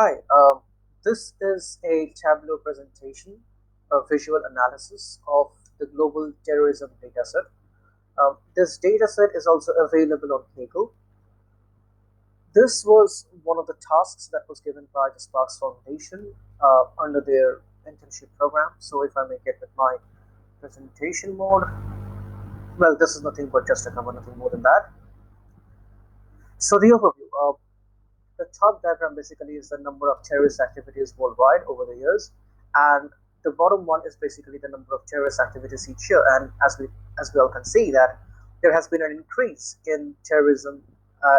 Hi, this is a Tableau presentation, a visual analysis of the global terrorism dataset. This dataset is also available on Kaggle. This was one of the tasks that was given by the Sparks Foundation under their internship program. So if I make it with my presentation mode, well, this is nothing but just a cover, nothing more than that. So the overview. The top diagram basically is the number of terrorist activities worldwide over the years, and the bottom one is basically the number of terrorist activities each year. And as we all can see that there has been an increase in terrorism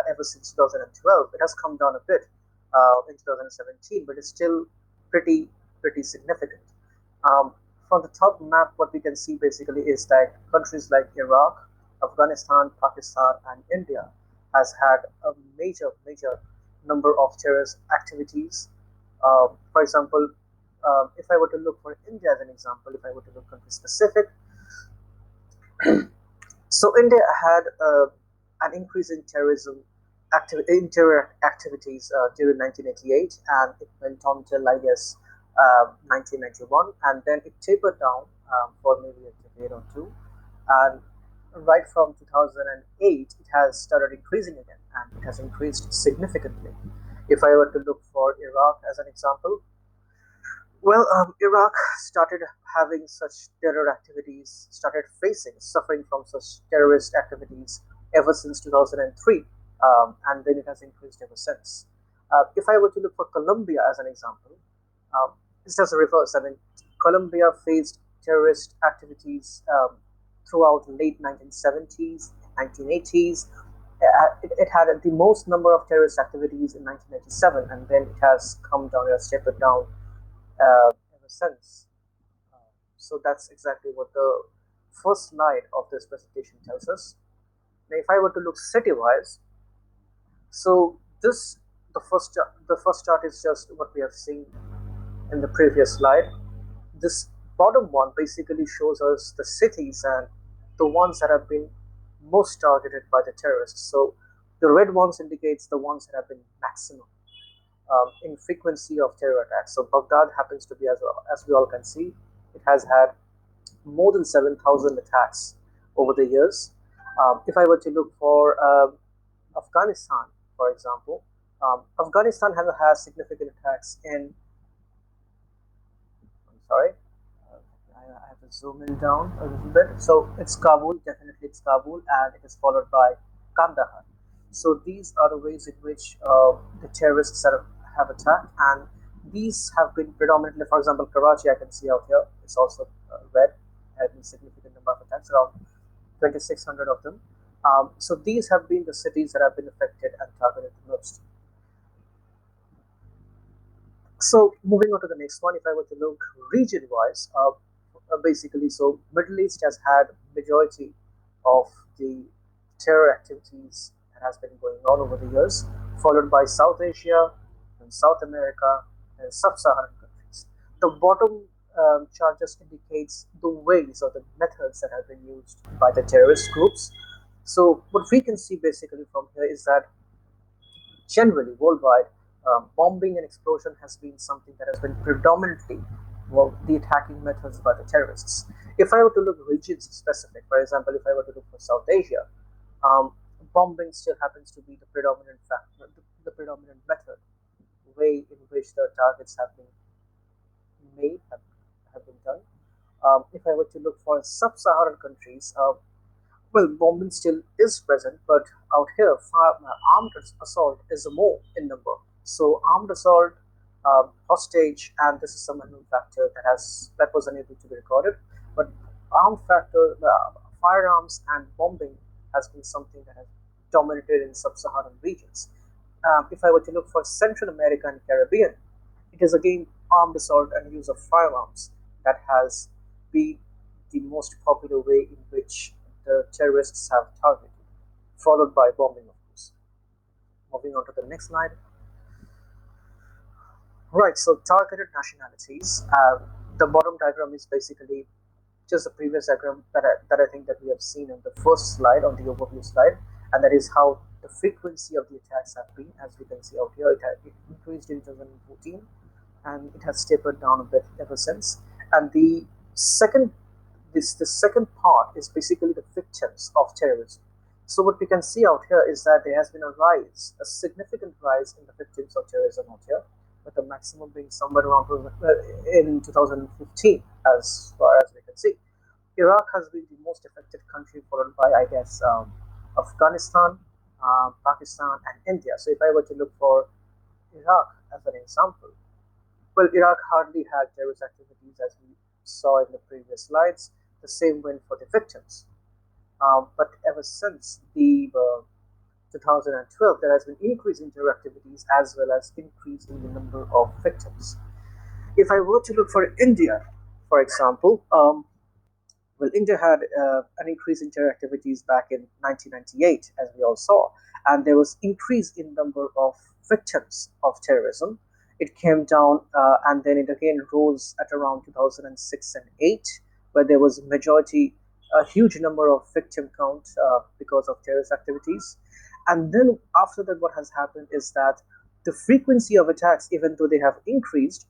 ever since 2012. It has come down a bit in 2017, but it's still pretty significant. Um, from the top map, what we can see basically is that countries like Iraq, Afghanistan, Pakistan, and India has had a major number of terrorist activities. For example, if I were to look for India as an example, if I were to look country specific, so India had an increase in terror activities during 1988, and it went on till I guess 1991, and then it tapered down for maybe a decade or two, and right from 2008, it has started increasing again, and it has increased significantly. If I were to look for Iraq as an example, well, Iraq started having such terror activities, started suffering from such terrorist activities ever since 2003, and then it has increased ever since. If I were to look for Colombia as an example, it's just a reverse. I mean, Colombia faced terrorist activities throughout the late 1970s, 1980s. It had the most number of terrorist activities in 1997, and then it has come down, it has tapered down ever since. Uh, so that's exactly what the first slide of this presentation tells us. Now, if I were to look city-wise, so this the first chart is just what we have seen in the previous slide. This bottom one basically shows us the cities and the ones that have been most targeted by the terrorists. So the red ones indicates the ones that have been maximum in frequency of terror attacks. So Baghdad happens to be, as we all can see, it has had more than 7,000 attacks over the years. If I were to look for Afghanistan, for example, Afghanistan has significant attacks in. I'm sorry, I have to zoom in down a little bit. So it's Kabul, definitely it's Kabul, and it is followed by Kandahar. So these are the ways in which the terrorists have attacked, and these have been predominantly, for example, Karachi. I can see out here it's also red, had a significant number of attacks, around 2,600 of them. So these have been the cities that have been affected and targeted the most. So moving on to the next one, if I were to look region-wise, basically, so Middle East has had majority of the terror activities that has been going on over the years, followed by South Asia and South America and Sub-Saharan countries. The bottom chart just indicates the ways or the methods that have been used by the terrorist groups. So what we can see basically from here is that generally worldwide, bombing and explosion has been something that has been predominantly, well, the attacking methods by the terrorists. If I were to look regions specific, for example, if I were to look for South Asia, um, bombing still happens to be the predominant factor, the predominant method, way in which the targets have been made, have been done. If I were to look for sub-Saharan countries, well, bombing still is present, but out here, armed assault is more in number. So armed assault, hostage, and this is some unknown factor that was unable to be recorded. But armed factor, firearms and bombing has been something that has dominated in sub-Saharan regions. If I were to look for Central America and Caribbean, it is again armed assault and use of firearms that has been the most popular way in which the terrorists have targeted, followed by bombing, of course. Moving on to the next slide. Right, so targeted nationalities. The bottom diagram is basically just the previous diagram that I think that we have seen on the first slide, on the overview slide, and that is how the frequency of the attacks have been. As we can see out here, it increased in 2014, and it has tapered down a bit ever since. And second, the second part is basically the victims of terrorism. So what we can see out here is that there has been a significant rise in the victims of terrorism out here, with the maximum being somewhere around in 2015, as far as we can see. Iraq has been the most affected country, followed by, I guess, Afghanistan, Pakistan, and India. So if I were to look for Iraq as an example, well, Iraq hardly had terrorist activities as we saw in the previous slides. The same went for the victims. But ever since the 2012, there has been increase in terror activities as well as increase in the number of victims. If I were to look for India, for example, well, India had an increase in terror activities back in 1998, as we all saw, and there was increase in number of victims of terrorism. It came down, and then it again rose at around 2006 and 8, where there was a huge number of victim count because of terrorist activities. And then after that, what has happened is that the frequency of attacks, even though they have increased,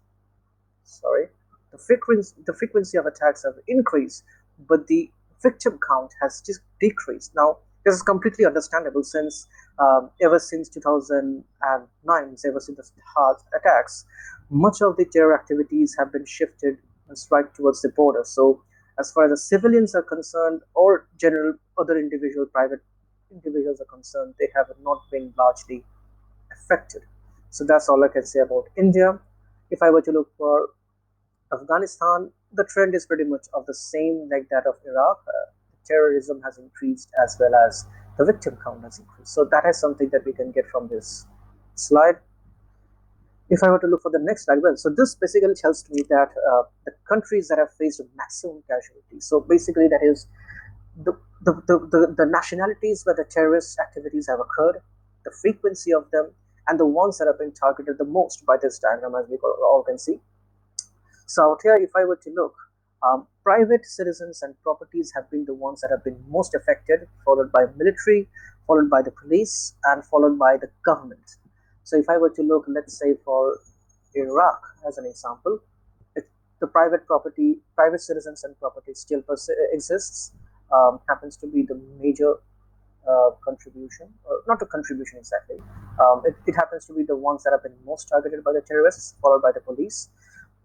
sorry, the frequency of attacks have increased, but the victim count has just decreased. Now, this is completely understandable since ever since 2009, ever since the start attacks, much of the terror activities have been shifted right towards the border. So, as far as the civilians are concerned, or general other private individuals are concerned, they have not been largely affected. So that's all I can say about India. If I were to look for Afghanistan, the trend is pretty much of the same like that of Iraq. Terrorism has increased as well as the victim count has increased. So that is something that we can get from this slide. If I were to look for the next slide, well, so this basically tells me that the countries that have faced maximum casualties. So basically, that is the nationalities where the terrorist activities have occurred, the frequency of them, and the ones that have been targeted the most by this diagram, as we all can see. So out here, if I were to look, private citizens and properties have been the ones that have been most affected, followed by military, followed by the police, and followed by the government. So if I were to look, let's say for Iraq as an example, the private citizens and property still exists, happens to be the major contribution, or not a contribution exactly. It happens to be the ones that have been most targeted by the terrorists, followed by the police.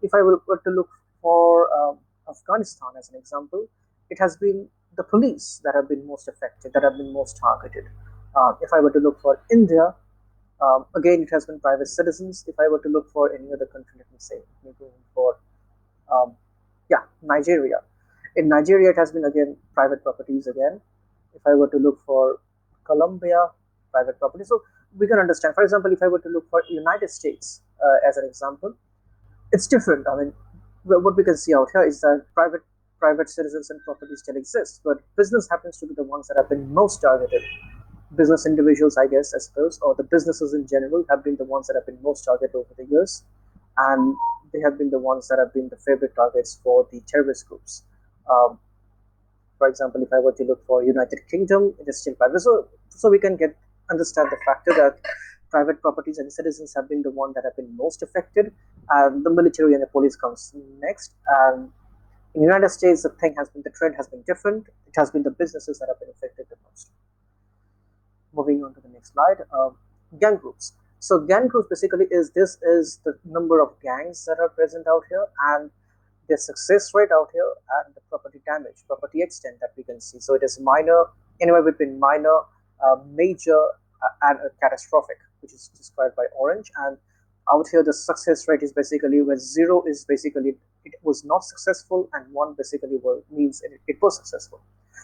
If I were to look for Afghanistan as an example, it has been the police that have been most affected, that have been most targeted. If I were to look for India, again, it has been private citizens. If I were to look for any other country, let me say, maybe for Nigeria. In Nigeria, it has been again private properties again. If I were to look for Colombia, private property. So we can understand. For example, if I were to look for United States as an example, it's different. I mean, what we can see out here is that private citizens and property still exist, but business happens to be the ones that have been most targeted. Business individuals, I guess, I suppose, or the businesses in general have been the ones that have been most targeted over the years, and they have been the ones that have been the favorite targets for the terrorist groups. Um, for example, if I were to look for United Kingdom, it is still private. So we can understand the factor that private properties and citizens have been the one that have been most affected, and the military and the police comes next. And in the United States, the trend has been different. It has been the businesses that have been affected the most. Moving on to the next slide, gang groups. So gang groups basically is the number of gangs that are present out here, and the success rate out here, and the property damage, property extent that we can see. So it is minor, anywhere between minor, major, and catastrophic, which is described by orange. And out here, the success rate is basically where 0 is basically it was not successful, and 1 basically means it was successful.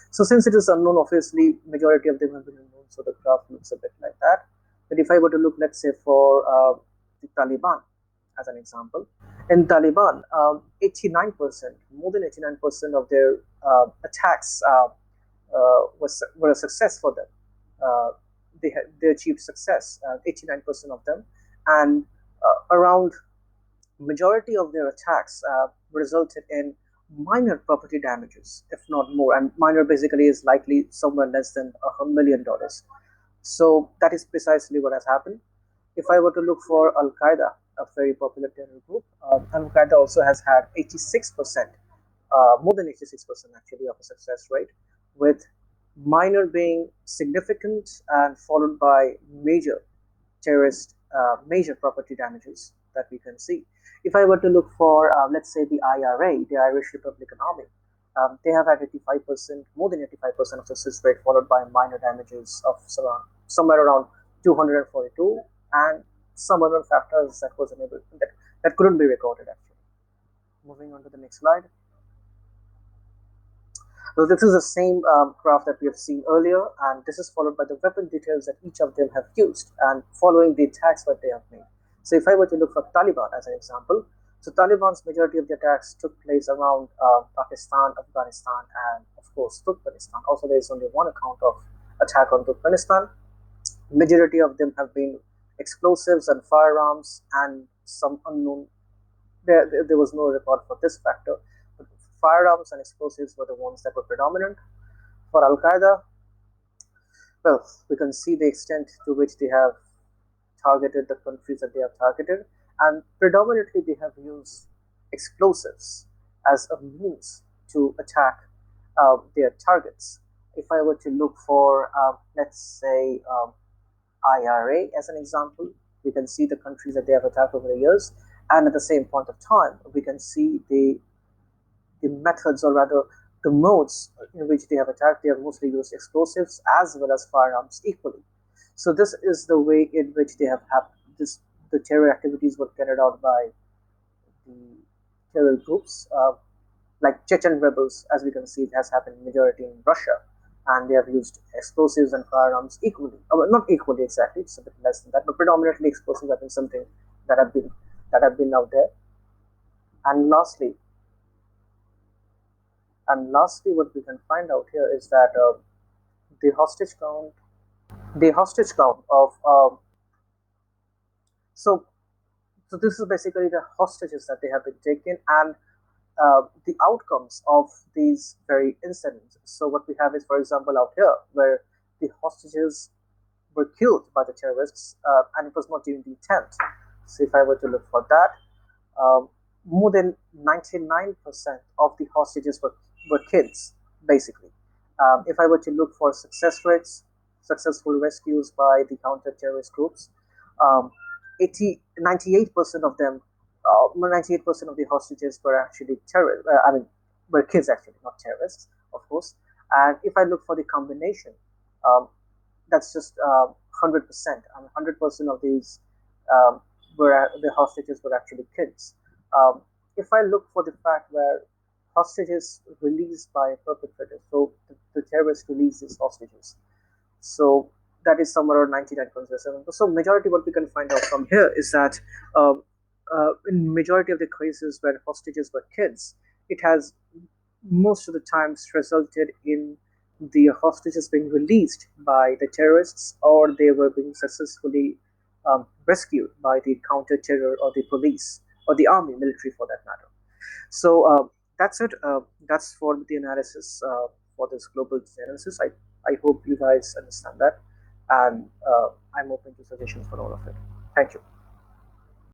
So since it is unknown, obviously majority of them have been unknown, so the graph looks a bit like that. But if I were to look, let's say for the Taliban as an example, in Taliban, 89%, more than 89% of their attacks were a success for them. They achieved success, 89% of them, and around majority of their attacks resulted in minor property damages, if not more. And minor basically is likely somewhere less than $1 million. So that is precisely what has happened. If I were to look for Al Qaeda, a very popular terror group, Al Qaeda also has had 86%, more than 86% actually, of a success rate, with minor being significant and followed by major property damages that we can see. If I were to look for, let's say, the IRA, the Irish Republican Army, they have had 85%, more than 85% of success rate, followed by minor damages of somewhere around 242, and some other factors that was enabled that couldn't be recorded actually. Moving on to the next slide. So this is the same graph that we have seen earlier, and this is followed by the weapon details that each of them have used and following the attacks that they have made. So if I were to look for Taliban as an example, so Taliban's majority of the attacks took place around Pakistan, Afghanistan, and of course Turkmenistan. Also, there is only one account of attack on Turkmenistan. Majority of them have been explosives and firearms and some unknown. There was no record for this factor, but firearms and explosives were the ones that were predominant. For Al Qaeda, well, we can see the extent to which they have targeted the countries that they have targeted, and predominantly they have used explosives as a means to attack their targets. If I were to look for, let's say, IRA as an example, we can see the countries that they have attacked over the years, and at the same point of time, we can see the methods, or rather the modes in which they have attacked. They have mostly used explosives as well as firearms equally. So this is the way in which they have happened. The terror activities were carried out by the terror groups, like Chechen rebels, as we can see, it has happened majority in Russia, and they have used explosives and firearms equally. Well, not equally exactly; it's a bit less than that, but predominantly explosives have been something that have been out there. And lastly, what we can find out here is that the hostage count, of so so this is basically the hostages that they have been taken, and the outcomes of these very incidents. So what we have is, for example, out here where the hostages were killed by the terrorists, and it was not during the attempt. So if I were to look for that, um, more than 99% of the hostages were kids, basically. If I were to look for success rates, successful rescues by the counter-terrorist groups, um, 98% of them, 98% of the hostages were actually were kids actually, not terrorists, of course. And if I look for the combination, um, that's just 100%. I mean, 100% of these were the hostages were actually kids. If I look for the fact where hostages released by perpetrators, so the terrorists release these hostages, so that is somewhere around 99.07. So majority what we can find out from here is that um, in majority of the cases where hostages were kids, it has most of the times resulted in the hostages being released by the terrorists, or they were being successfully rescued by the counter-terror or the police or the army, military for that matter. So that's it. That's for the analysis for this global analysis. I hope you guys understand that, and I'm open to suggestions for all of it. Thank you.